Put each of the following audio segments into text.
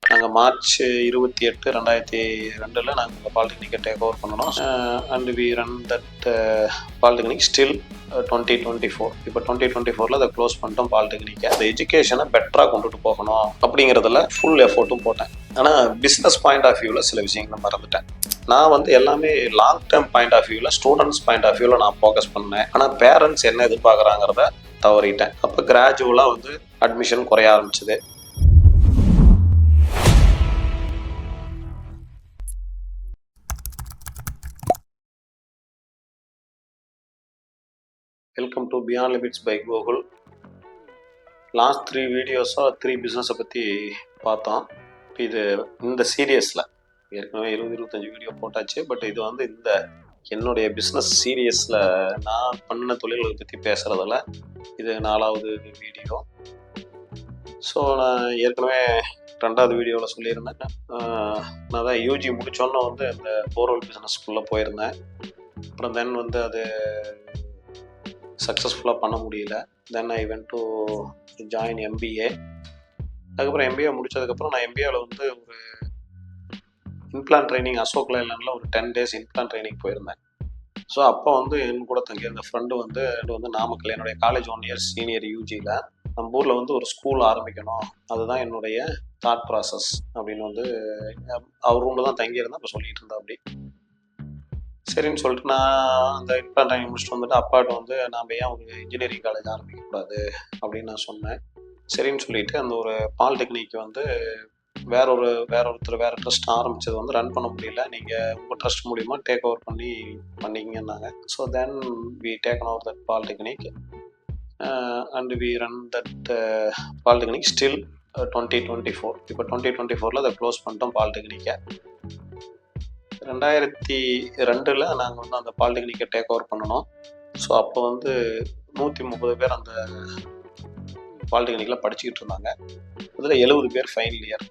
நாங்கள் மார்ச் 28, 2002 நாங்கள் பாலிடெக்னிக்கை டேக் ஓவர் பண்ணணும். And we run that polytechnic still 2024. இப்போ 2024 அதை க்ளோஸ் பண்ணிட்டோம் பாலிடெக்னிக்கை. அந்த எஜுகேஷனை பெட்டராக கொண்டுட்டு போகணும் அப்படிங்கிறதுல ஃபுல் எஃபோர்ட்டும் போட்டேன். ஆனால் பிஸ்னஸ் பாயிண்ட் ஆஃப் வியூவில் சில விஷயங்களை மறந்துட்டேன். நான் எல்லாமே லாங் டேர்ம் பாயிண்ட் ஆஃப் வியூவில், ஸ்டூடெண்ட்ஸ் பாயிண்ட் ஆஃப் வியூவில் நான் ஃபோக்கஸ் பண்ணேன். ஆனால் பேரண்ட்ஸ் என்ன எதிர்பார்க்குறாங்கிறத தவறிட்டேன். அப்போ கிராஜுவலாக அட்மிஷன் குறைய ஆரம்பிச்சுது. Welcome to beyond limits by Gokul. Last 3 வீடியோஸாக 3 பிஸ்னஸை பற்றி பார்த்தோம். இது இந்த சீரியஸில் ஏற்கனவே 20-25 வீடியோ போட்டாச்சு. பட் இது இந்த என்னுடைய பிஸ்னஸ் சீரியஸில் நான் பண்ணின தொழில்களை பற்றி பேசுகிறதில் இது 4வது வீடியோ. ஸோ நான் ஏற்கனவே 2வது வீடியோவில் சொல்லியிருந்தேன். நான் தான் யூஜி முடித்தோன்னே இந்த போர்வெல் பிஸ்னஸ்க்குள்ளே போயிருந்தேன். அப்புறம் தென் அது சக்ஸஸ்ஃபுல்லாக பண்ண முடியல. Then I went to join MBA. அதுக்கப்புறம் எம்பிஏ முடித்ததுக்கப்புறம் நான் எம்பிஏவில் ஒரு இம்ப்ளான்ட் ட்ரைனிங் அசோக் லைலாண்டில் ஒரு 10 days இம்ப்ளான்ட் ட்ரைனிங் போயிருந்தேன். ஸோ அப்போ என் கூட தங்கியிருந்த ஃப்ரெண்டு நாமக்கல், என்னுடைய காலேஜ் 1 year சீனியர் யூஜியில் நம்ம ஊரில் ஒரு ஸ்கூல் ஆரம்பிக்கணும், அதுதான் என்னுடைய தாட் ப்ராசஸ் அப்படின்னு அவர் ரூமில் தான் தங்கியிருந்தேன். அப்போ சொல்லிகிட்டு இருந்தா அப்படி சரின்னு சொல்லிட்டு நான் அந்த இம்ப்ளான்ட் ட்ரைனிங் முடிச்சுட்டு அப்பாட்ட நாம் ஏன் ஒரு இன்ஜினியரிங் காலேஜ் ஆரம்பிக்கக்கூடாது அப்படின்னு நான் சொன்னேன். சரின்னு சொல்லிட்டு அந்த ஒரு பாலிடெக்னிக் வேற ஒருத்தர் ட்ரஸ்ட் ஆரம்பித்தது ரன் பண்ண முடியல, நீங்கள் உங்கள் ட்ரஸ்ட் மூலிமா டேக் ஓவர் பண்ணிங்கன்னாங்க. So then we taken over that polytechnic and we run that polytechnic still 2024. இப்போ 2024 அதை க்ளோஸ் பண்ணிட்டோம் பாலிடெக்னிக்கை. 2002 நாங்கள் அந்த பாலிடெக்னிக்கை டேக் ஓவர் பண்ணணும். ஸோ அப்போ 130 பேர் அந்த பாலிடெக்னிக்கில் படிச்சுக்கிட்டு இருந்தாங்க. அதில் 70 பேர் ஃபைனல் இயர்.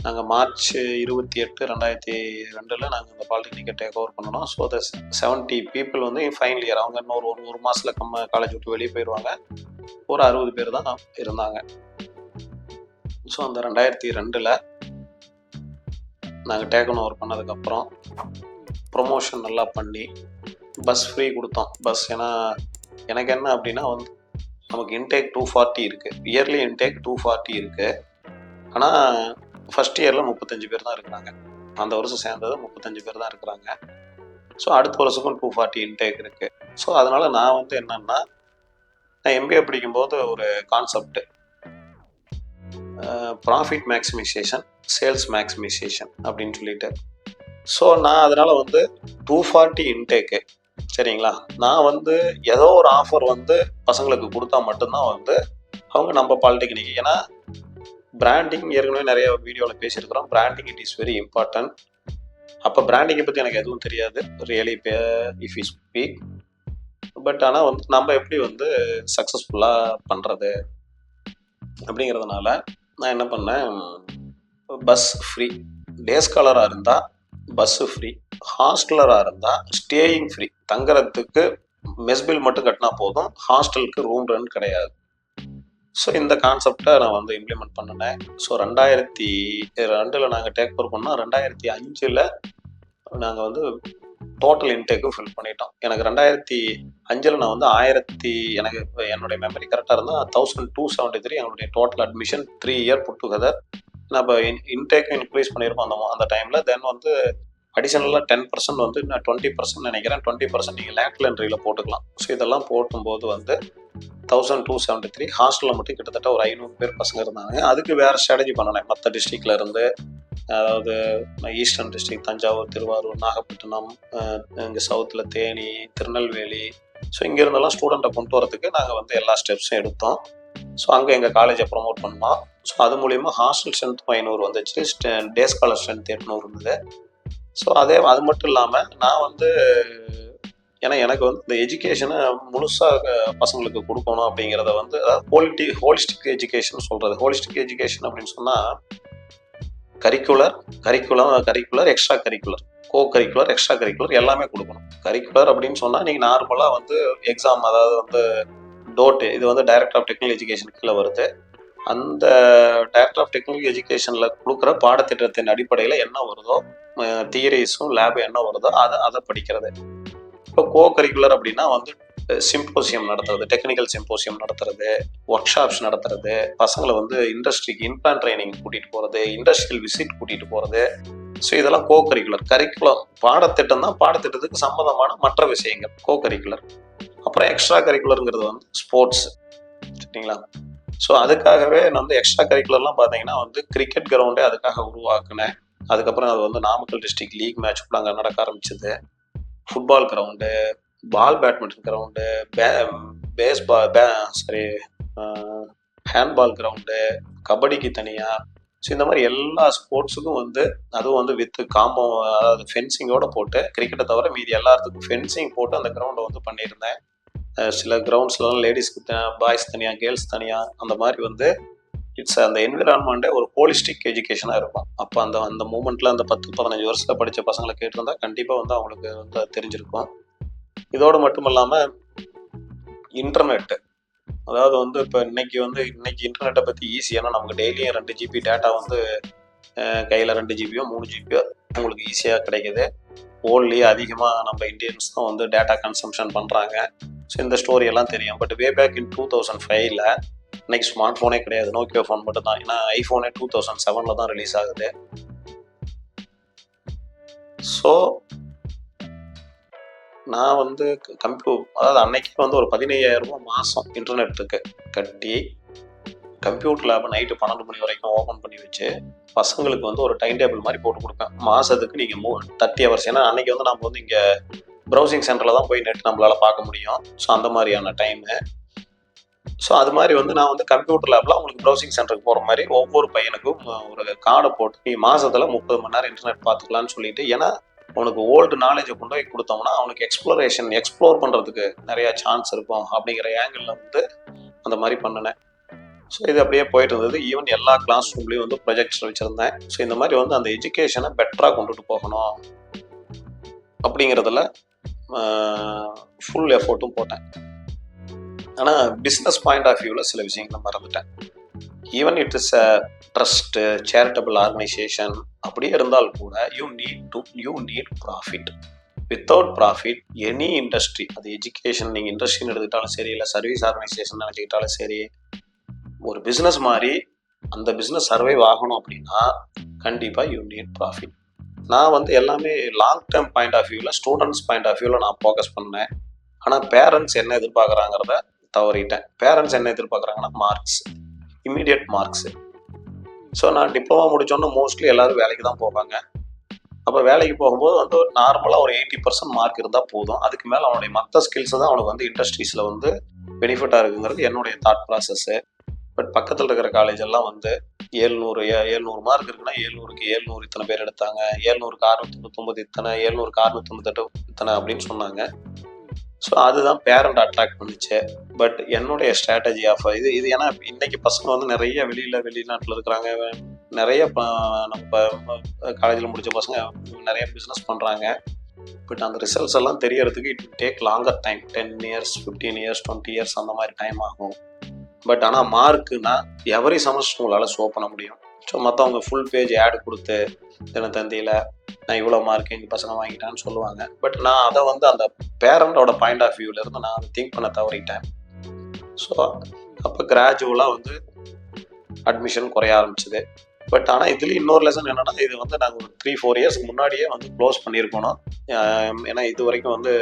நாங்கள் மார்ச் 28, 2002 நாங்கள் அந்த பாலிடெக்னிக்கை டேக் ஓவர் பண்ணணும். ஸோ அந்த 70 people ஃபைனல் இயர். அவங்க இன்னொரு ஒரு மாதத்தில் காலேஜ் விட்டு வெளியே போயிடுவாங்க. ஒரு 60 பேர் தான் இருந்தாங்க. ஸோ அந்த 2002 நாங்கள் டேக்கன் ஓவர் பண்ணதுக்கப்புறம் ப்ரொமோஷன் நல்லா பண்ணி பஸ் ஃப்ரீ கொடுத்தோம். பஸ் ஏன்னா எனக்கு என்ன அப்படின்னா நமக்கு இன்டேக் 240 இருக்குது, இயர்லி இன்டேக் 240 இருக்குது. ஆனால் ஃபஸ்ட் இயரில் 35 பேர் தான் இருக்கிறாங்க. அந்த வருஷம் சேர்ந்தது 35 பேர் தான் இருக்கிறாங்க. ஸோ அடுத்த வருஷமும் 240 இன்டேக் இருக்குது. ஸோ அதனால் நான் என்னென்னா, நான் எம்பிஏ படிக்கும்போது ஒரு concept profit maximisation, sales maximisation அப்படின்னு சொல்லிட்டு. ஸோ நான் அதனால் 240 இன்டேக்கு சரிங்களா. நான் ஏதோ ஒரு ஆஃபர் பசங்களுக்கு கொடுத்தா மட்டும்தான் அவங்க நம்ம பாலிடெக்னிக். ஏன்னா பிராண்டிங் ஏற்கனவே நிறைய வீடியோவில் பேசியிருக்கிறோம். Branding it is very important. அப்போ பிராண்டிங்கை பற்றி எனக்கு எதுவும் தெரியாது really if you speak. But ஆனால் நம்ம எப்படி சக்ஸஸ்ஃபுல்லாக பண்ணுறது அப்படிங்கிறதுனால நான் என்ன பண்ணேன், பஸ் ஃப்ரீ, டே ஸ்காலராக இருந்தால் பஸ்ஸு ஃப்ரீ, ஹாஸ்டலராக இருந்தால் ஸ்டேயிங் ஃப்ரீ. தங்குறதுக்கு மெஸ் பில் மட்டும் கட்டினா போதும், ஹாஸ்டலுக்கு ரூம் ரெண்ட் கிடையாது. ஸோ இந்த கான்செப்டை நான் இம்ப்ளிமெண்ட் பண்ணினேன். ஸோ 2002 நாங்கள் டேக் ஓவர் பண்ணோம். 2005 நாங்கள் டோட்டல் இன்டேக்கும் ஃபில் பண்ணிட்டோம். எனக்கு 2005 நான் 1000 எனக்கு என்னுடைய மெமரி கரெக்டாக இருந்தால் 1273 எங்களுடைய total admission 3 year put together. நம்ம இன்டேக்கும் இன்க்ரீஸ் பண்ணியிருக்கோம் அந்த டைமில். தென் அடிஷனலாக 10% நான் 20% நினைக்கிறேன். 20% நீங்கள் லேட்ரல் என்ட்ரியில் போட்டுக்கலாம். ஸோ இதெல்லாம் போட்டும்போது 1273 ஹாஸ்டலில் மட்டும் கிட்டத்தட்ட ஒரு 500 பேர் பசங்க இருந்தாங்க. அதுக்கு வேறு ஸ்ட்ராட்டஜி பண்ணினேன். மற்ற டிஸ்ட்ரிக்டில் இருந்து, அதாவது ஈஸ்டர்ன் டிஸ்ட்ரிக்ட் தஞ்சாவூர், திருவாரூர், நாகப்பட்டினம், இங்கே சவுத்தில் தேனி, திருநெல்வேலி, ஸோ இங்கேருந்தெல்லாம் ஸ்டூடெண்ட்டை கொண்டு வரதுக்கு நாங்கள் எல்லா ஸ்டெப்ஸும் எடுத்தோம். ஸோ அங்கே எங்கள் காலேஜை ப்ரொமோட் பண்ணோம். ஸோ அது மூலிமா ஹாஸ்டல் ஸ்ட்ரென்த் 500 வந்துச்சு, டே ஸ்காலர் ஸ்ட்ரென்த் 800 இருந்தது. ஸோ அது மட்டும் இல்லாமல் நான் ஏன்னா எனக்கு இந்த எஜுகேஷனை முழுசாக பசங்களுக்கு கொடுக்கணும் அப்படிங்கிறத அதாவது ஹோலிஸ்டிக் எஜுகேஷன் சொல்கிறது. ஹோலிஸ்டிக் எஜுகேஷன் அப்படின்னு சொன்னால் கரிக்குலர், எக்ஸ்ட்ரா கரிக்குலர், கோ கரிக்குலர், எக்ஸ்ட்ரா கரிக்குலர் எல்லாமே கொடுக்கணும். கரிக்குலர் அப்படின்னு சொன்னால் நீங்கள் நார்மலாக எக்ஸாம், அதாவது டோட்டு, இது டைரக்டர் ஆஃப் டெக்னிக்கல் எஜுகேஷன் கீழே வருது. அந்த டைரக்டர் ஆஃப் டெக்னிக்கல் எஜுகேஷனில் கொடுக்குற பாடத்திட்டத்தின் அடிப்படையில் என்ன வருதோ, தியரிஸும் லேபும் என்ன வருதோ அதை படிக்கிறது. இப்போ கோ கரிக்குலர் அப்படின்னா வந்து சிம்போசியம் நடத்துறது, டெக்னிக்கல் சிம்போசியம் நடத்துறது, ஒர்க் ஷாப்ஸ் நடத்துறது, பசங்களை வந்து இண்டஸ்ட்ரிக்கு இன்பிளான் ட்ரைனிங் கூட்டிகிட்டு போகிறது, இண்டஸ்ட்ரியல் விசிட் கூட்டிகிட்டு போகிறது. ஸோ இதெல்லாம் கோ கரிக்குலர். கரிக்குலம் பாடத்திட்டம் தான், பாடத்திட்டத்துக்கு சம்மந்தமான மற்ற விஷயங்கள் கோ கரிக்குலர். அப்புறம் எக்ஸ்ட்ரா கரிக்குலருங்கிறது வந்து ஸ்போர்ட்ஸ், சரிங்களா? ஸோ அதுக்காகவே நான் வந்து எக்ஸ்ட்ரா கரிக்குலர்லாம் பார்த்தீங்கன்னா வந்து கிரிக்கெட் கிரவுண்டே அதுக்காக உருவாக்குனேன். அதுக்கப்புறம் அது வந்து நாமக்கல் டிஸ்ட்ரிக்ட் லீக் மேட்ச் கூட அங்கே நடக்க ஆரம்பிச்சது. Football ground, badminton ground, handball ground, கபடிக்கு தனியாக. ஸோ இந்த மாதிரி எல்லா ஸ்போர்ட்ஸுக்கும் வந்து அதுவும் வந்து வித் அதாவது ஃபென்சிங்கோட போட்டு, கிரிக்கெட்டை தவிர மீதி எல்லாத்துக்கும் ஃபென்சிங் போட்டு அந்த கிரவுண்டை வந்து பண்ணியிருந்தேன். சில கிரவுண்ட்ஸ்லாம் லேடிஸ்க்கு பாய்ஸ் தனியாக, கேர்ள்ஸ் தனியாக, அந்த மாதிரி வந்து அந்த என்விரான்மெண்ட்டே ஒரு ஹோலிஸ்டிக் எஜுகேஷனாக இருக்கும். அப்போ அந்த மூமெண்ட்டில் அந்த 10-15 வருஷத்தில் படித்த பசங்களை கேட்டிருந்தா கண்டிப்பாக வந்து அவங்களுக்கு வந்து தெரிஞ்சிருக்கும். இதோடு மட்டும் இல்லாமல் இன்டர்நெட்டு, அதாவது வந்து இப்போ இன்னைக்கு இன்டர்நெட்டை பற்றி ஈஸியான நமக்கு டெய்லியும் 2 GB டேட்டா வந்து கையில் 2 GB 3 GB உங்களுக்கு ஈஸியாக கிடைக்குது. வேர்ல்ட்லேயே அதிகமாக நம்ம இந்தியன்ஸ் தான் வந்து டேட்டா கன்சம்ஷன் பண்ணுறாங்க. ஸோ இந்த ஸ்டோரியெல்லாம் தெரியும். பட் வே பேக் இன் 2005 இன்னைக்கு ஸ்மார்ட் ஃபோனே கிடையாது, நோக்கியோ ஃபோன் மட்டும் தான். ஏன்னா ஐஃபோனே 2007 தான் ரிலீஸ் ஆகுது. ஸோ நான் வந்து அதாவது அன்னைக்கு வந்து ஒரு 15,000 மாதம் இன்டர்நெட்டுக்கு கட்டி கம்ப்யூட்டர் லேப் நைட்டு 12 மணி வரைக்கும் ஓப்பன் பண்ணி வச்சு பசங்களுக்கு வந்து ஒரு டைம் டேபிள் மாதிரி போட்டு கொடுப்பேன். மாதத்துக்கு நீங்கள் 30 hours. ஏன்னா அன்னைக்கு வந்து நம்ம வந்து இங்கே ப்ரௌசிங் சென்டரில் தான் போய் நெட் நம்மளால் பார்க்க முடியும். ஸோ அந்த மாதிரியான டைமு. ஸோ அது மாதிரி வந்து நான் வந்து கம்ப்யூட்டர் லேபில் அவங்களுக்கு ப்ரௌசிங் சென்டருக்கு போகிற மாதிரி ஒவ்வொரு பையனுக்கும் ஒரு கார்டை போட்டு நீ மாதத்தில் 30 மணி நேரம் இன்டர்நெட் பார்த்துக்கலான்னு சொல்லிட்டு, ஏன்னா அவனுக்கு ஓல்டு நாலேஜை கொண்டு போய் கொடுத்தோம்னா அவனுக்கு எக்ஸ்ப்ளோர் பண்ணுறதுக்கு நிறையா சான்ஸ் இருக்கும் அப்படிங்கிற ஆங்கிளில் வந்து அந்த மாதிரி பண்ணினேன். ஸோ இது அப்படியே போயிட்டு இருந்தது. ஈவன் எல்லா கிளாஸ் ரூம்லேயும் வந்து ப்ரொஜெக்டர் வச்சுருந்தேன். ஸோ இந்த மாதிரி வந்து அந்த எஜுகேஷனை பெட்டராக கொண்டுட்டு போகணும் அப்படிங்கிறதுல ஃபுல் எஃபோர்ட்டும் போட்டேன். ஆனால் பிஸ்னஸ் பாயிண்ட் ஆஃப் வியூவில் சில விஷயங்களை மறந்துட்டேன். Even it is a trust, charitable organisation அப்படியே இருந்தால் கூட you need profit. Without profit any industry, அது எஜுகேஷன் நீங்கள் இண்டஸ்ட்ரின்னு எடுத்துக்கிட்டாலும் சரி, இல்லை சர்வீஸ் ஆர்கனைசேஷன் எடுத்துக்கிட்டாலும் சரி, ஒரு பிஸ்னஸ் மாதிரி அந்த பிஸ்னஸ் சர்வைவ் ஆகணும் அப்படின்னா கண்டிப்பாக யூ நீட் ப்ராஃபிட். நான் வந்து எல்லாமே லாங் டேர்ம் பாயிண்ட் ஆஃப் வியூவில், ஸ்டூடெண்ட்ஸ் பாயிண்ட் ஆஃப் வியூவில் நான் ஃபோக்கஸ் பண்ணேன். ஆனால் பேரண்ட்ஸ் என்ன எதிர்பார்க்குறாங்கிறத தவறிட்டேன். பேரண்ட்ஸ் என்ன எதிர்பார்க்குறாங்கன்னா மார்க்ஸ், இம்மீடியட் மார்க்ஸு. ஸோ நான் டிப்ளமா முடித்தோன்னே மோஸ்ட்லி எல்லோரும் வேலைக்கு தான் போவாங்க. அப்போ வேலைக்கு போகும்போது வந்து நார்மலாக ஒரு 80% மார்க் இருந்தால் போதும். அதுக்கு மேலே அவனுடைய மற்ற ஸ்கில்ஸை தான் அவனுக்கு வந்து இண்டஸ்ட்ரீஸில் வந்து பெனிஃபிட்டாக இருக்குங்கிறது என்னுடைய தாட் ப்ராசஸ்ஸு. பட் பக்கத்தில் இருக்கிற காலேஜ் எல்லாம் வந்து 700 மார்க் இருக்குன்னா 700க்கு 700 இத்தனை பேர் எடுத்தாங்க, 700க்கு 699 இத்தனை, 700க்கு 698 இத்தனை அப்படின்னு சொன்னாங்க. ஸோ அதுதான் பேரண்ட் அட்ராக்ட் பண்ணிச்சு. பட் என்னுடைய ஸ்ட்ராட்டஜி ஆஃப் இது ஏன்னா இன்னைக்கு பசங்க வந்து நிறைய வெளிநாட்டில் இருக்கிறாங்க. நிறைய நம்ம காலேஜில் முடித்த பசங்க நிறைய பிஸ்னஸ் பண்ணுறாங்க. பட் அந்த ரிசல்ட்ஸ் எல்லாம் தெரியறதுக்கு it take longer time. 10 years, 15 years, 20 years அந்த மாதிரி டைம் ஆகும். பட் ஆனால் மார்க்குன்னா எவரி செமஸ்டர் உங்களால் ஷோ பண்ண முடியும். ஸோ மற்றவங்க ஃபுல் பேஜ் ஆட் கொடுத்து தினத்தந்தியில் நான் இவ்வளோ மார்க் எங்கள் பசங்க வாங்கிட்டான்னு சொல்லுவாங்க. பட் நான் அதை வந்து அந்த பேரண்டோட பாயிண்ட் ஆஃப் வியூவிலேருந்து நான் அதை திங்க் பண்ண தவறிட்டேன். ஸோ அப்போ கிராஜுவலாக வந்து அட்மிஷன் குறைய ஆரம்பிச்சுது. பட் ஆனால் இதுலேயும் இன்னொரு லெசன் என்னென்னா, இது வந்து நாங்கள் ஒரு 3-4 years முன்னாடியே வந்து க்ளோஸ் பண்ணியிருக்கணும். ஏன்னா இது வரைக்கும் வந்து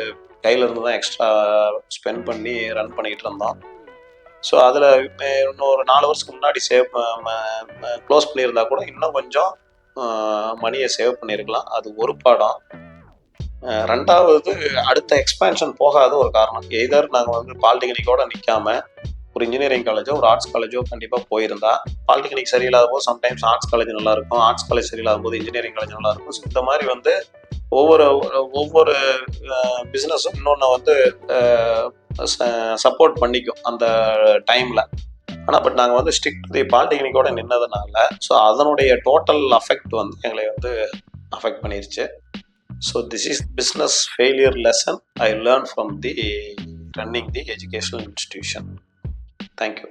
கையிலேருந்து தான் எக்ஸ்ட்ரா ஸ்பெண்ட் பண்ணி ரன் பண்ணிக்கிட்டு இருந்தோம். ஸோ அதில் இன்னொரு 4 வருஷத்துக்கு முன்னாடி க்ளோஸ் பண்ணியிருந்தா கூட இன்னும் கொஞ்சம் மணியை சேவ் பண்ணியிருக்கலாம். அது ஒரு பாடம். ரெண்டாவது, அடுத்த எக்ஸ்பேன்ஷன் போகாத ஒரு காரணம். எய்தர் நாங்கள் வந்து பாலிடெக்னிக்கோடு நிற்காம ஒரு இன்ஜினியரிங் காலேஜோ ஒரு ஆர்ட்ஸ் காலேஜோ கண்டிப்பாக போயிருந்தா, பாலிடெக்னிக் சரியில்லாத போது சம்டைம்ஸ் ஆர்ட்ஸ் காலேஜ் நல்லாயிருக்கும், ஆர்ட்ஸ் காலேஜ் சரியில்லாத போது இன்ஜினியரிங் காலேஜ் நல்லாயிருக்கும். ஸோ இந்த மாதிரி வந்து ஒவ்வொரு பிஸ்னஸும் இன்னொன்று வந்து சப்போர்ட் பண்ணிக்கும் அந்த டைமில். ஆனால் பட் நாங்கள் வந்து ஸ்ட்ரிக்ட் பாலிடெக்னிக்கோட நின்னதுனால ஸோ அதனுடைய டோட்டல் அஃபெக்ட் வந்து எங்களை வந்து அஃபெக்ட் பண்ணிருச்சு. So this is business failure lesson I learn from the running the educational institution. Thank you.